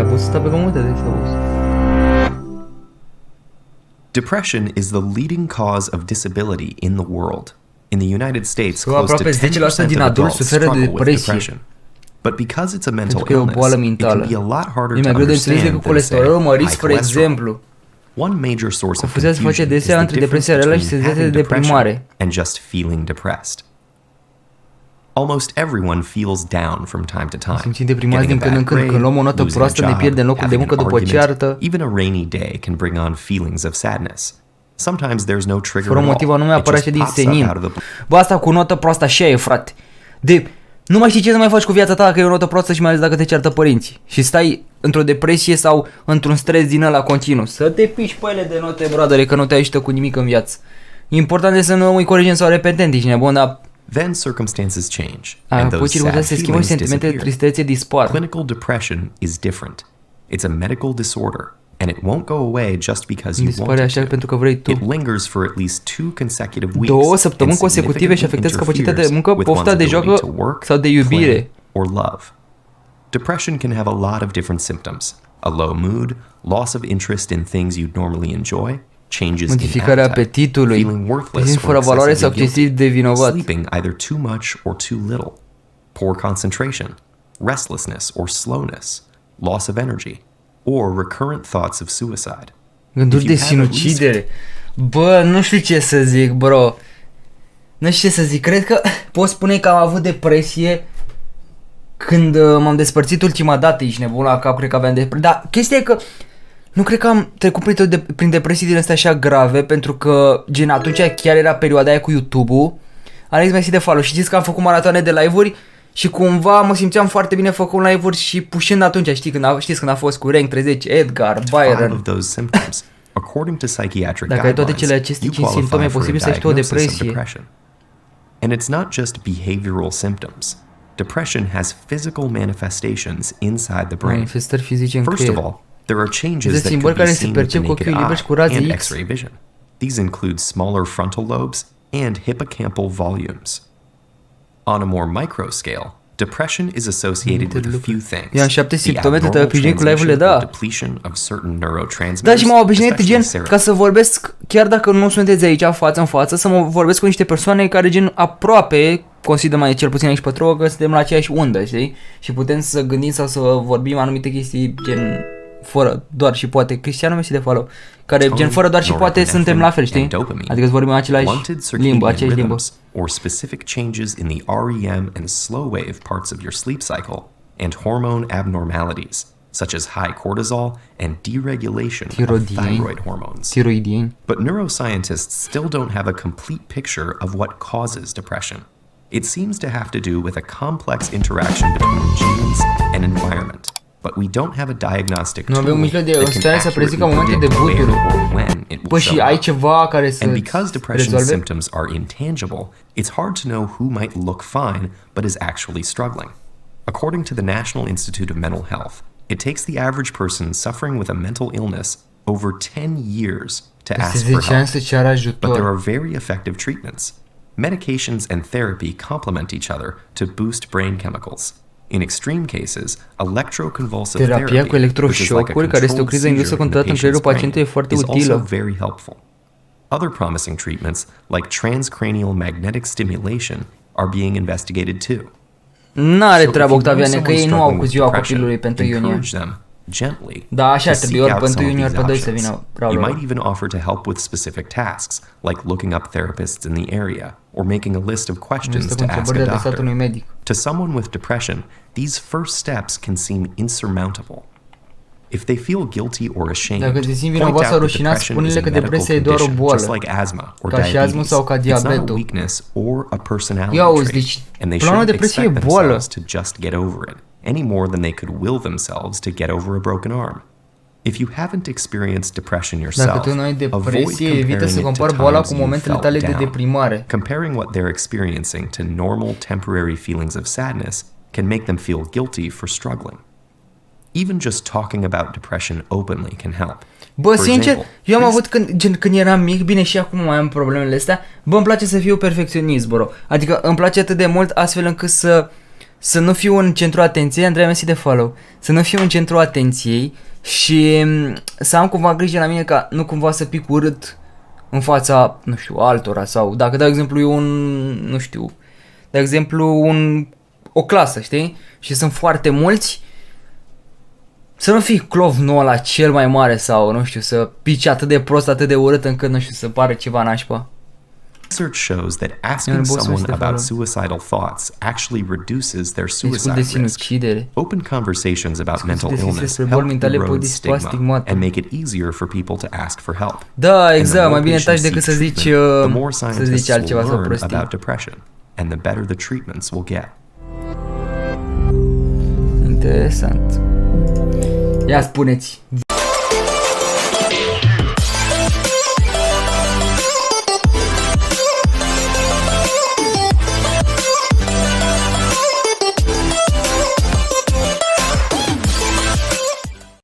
poți sta pe comunitate să auzi. Depression is the leading cause of disability in the world. In the United States, close to Aproape 10% 10% din of adulți adults suferă de struggle with depresie. depression. But because it's a mental Pentru că e o boală illness, it can mentală. be a lot harder E to mai greu de înțeles understand decât than, say, colesterolul mărit, high spre cholesterol. exemplu. One major source of Confuzia se face confusion is desea the între difference depresia reală și between senzația de having depression deprimare. and just feeling depressed. Almost everyone feels down from time to time. Simțim deprimați Getting din a când în bad când, când luăm o grade, notă losing a proastă, ne job, pierdem locul de having muncă an după argument, ceartă. even a rainy day can bring on feelings of sadness. Sometimes there's no trigger Fără at motiv all. anume It apare just așa din pops up senin. out of the Bă, asta cu notă proastă așa e, frate. Nu mai știi ce să mai faci cu viața ta dacă e o notă proastă și mai ales dacă te ceartă părinții. Și stai într-o depresie sau într-un stres din ăla continuu. Să te piși pe ele de note, bradere, că nu te ajută cu nimic în viață. Important e să nu îi corigem sau repetent, ești nebun, dar... Then circumstances change, Apoi and those sad circunstanțe se schimbă și feelings sentimente de disappear. tristețe dispar. Clinical depression is different. It's a medical disorder, and it won't go away just because you want Dispare it așa to. pentru că vrei tu. It lingers for at least 2 consecutive weeks. 2 săptămâni and consecutive și afectează significantly capacitatea de muncă, interferes with pofta de one's ability joacă to work, sau de iubire. play, or love. Depression can have a lot of different symptoms: a low mood, loss of interest in things you'd normally enjoy, changes in Modificarea appetite, apetitului, feeling worthless simți or fără valoare sau excessively excesiv guilty, de vinovat. sleeping either too much or too little, poor concentration, restlessness or slowness, loss of energy, or recurrent thoughts of suicide. Gânduri If de you have at least- sinucidere. Bă, nu știu ce să zic, bro. Nu știu ce să zic. Cred că pot spune că am avut depresie când m-am despărțit ultima dată. Ești nebun la cap, cred că aveam depresie. Dar chestia e că nu cred că am trecut prin depresii din astea așa grave, pentru că gen atunci chiar era perioada aia cu YouTube-ul. Alex mersi de follow. Și știți că am făcut maratoane de live-uri și cumva mă simțeam foarte bine făcând live-uri și pușând atunci, știți când a fost cu Rank 30, Edgar, Byron. Of those symptoms. According to psychiatric Dacă ai toate guidelines, cele aceste you 5 simptome, qualify for a posibil să ai și tu o diagnosis of depresie. depression. And it's not just behavioral symptoms. Depression has physical manifestations inside the brain. Manifestări fizice în First of creier. all, there are changes Există that schimbări can be care se seen with the percep cu naked ochiul liber și cu raze eye and X. X-ray vision. These include smaller frontal lobes and hippocampal volumes. On a more micro scale, depression is associated with a few things. I-am 7 The simptome, te-ai abnormal obișnuit cu live-urile, transmission da. or depletion of certain neurotransmitters. Da, și m-am obișnuit especially gen ca serotonin. să vorbesc, chiar dacă nu sunteți aici față în față, să mă vorbesc cu niște persoane care gen aproape, consider mai cel puțin aici pe trouă, că suntem la aceeași undă, știi? Și putem să gândim sau să vorbim anumite chestii gen fără doar și poate. Cristiano mersi de follow. Care gen fără doar și poate suntem la fel, știi? Adică să vorbim același blunted limbă, circadian aceeași limbă. rhythms, or specific changes in the REM and slow wave parts of your sleep cycle, and hormone abnormalities, such as high cortisol and deregulation of thyroid hormones. Tiroidieni. But neuroscientists still don't have a complete picture of what causes depression. It seems to have to do with a complex interaction between genes and environment. But we don't have a diagnostic Nu tool avem mijloc de that o can stare să prezică accurately momente de predict where buturi. or when it will Bă, și show ai up. ceva care să And because depression rezolve? symptoms are intangible, it's hard to know who might look fine but is actually struggling. According to the National Institute of Mental Health, it takes the average person suffering with a mental illness over 10 years to Peste ask for 10 ani help. să ceară But there ajutor. are very effective treatments. Medications and therapy complement each other to boost brain chemicals. In extreme cases, electroconvulsive Terapia therapy, cu electroșocuri, care este o criză indusă controlată în creierul pacientului, e foarte is utilă. also very helpful. Other promising treatments, like transcranial magnetic stimulation, are being investigated too. N-are So if treabă, you know Octaviane, că someone ei nu au struggling cu with ziua depression, copilului pe 1 iunie. encourage them gently Da, așa to ar seek trebui, ori out pe 1 some of iunie, ori these pe 2 să options. vină. Bravo. You might even offer to help with specific tasks, like looking up therapists in the area or making a list of questions Este to cu ask întrebări a de adresat unui doctor. medic. To someone with depression, these first steps can seem insurmountable. If they feel guilty or ashamed, Dacă te simți point vinovat sau out that rușinat, depression is spune-le a că medical depresia e doar o condition, boală. just like asthma or Ca și asmul diabetes. sau ca It's not a diabetul. weakness or a personality Ia auzi, trait, deci, and they până la urmă, shouldn't depresia e expect boală. themselves to just get over it, any more than they could will themselves to get over a broken arm. If you haven't experienced depression Dacă yourself, tu nu ai avoid depresie, evită să comparing it to compari boala cu times you momentele felt tale de down. deprimare. Comparing what they're experiencing to normal temporary feelings of sadness can make them feel guilty for struggling. Even just talking about depression openly can help. Bă, For sincer, example, eu am please- avut când eram mic, bine și acum mai am problemele astea, bă, îmi place să fiu perfecționist, bro. Adică îmi place atât de mult astfel încât să să nu fiu în centrul atenției, Andrei, mersi de follow, să nu fiu în centrul atenției și să am cumva grijă la mine ca nu cumva să pic urât în fața, nu știu, altora sau dacă, de exemplu, e nu știu, de exemplu, o clasă, știi? Și sunt foarte mulți, să nu fii clovnul ăla cel mai mare sau, nu știu, să pici atât de prost, atât de urât încât, nu știu, să pare ceva nașpa. Research shows that asking someone about suicidal thoughts actually reduces their suicide risk. Open conversations about mental illness help erode stigma and make it easier for people to ask for help. Da, exact, mai bine taci decât să zici altceva sau prostii. About depression, and the better the treatments will get. Interesant. Ia spuneți.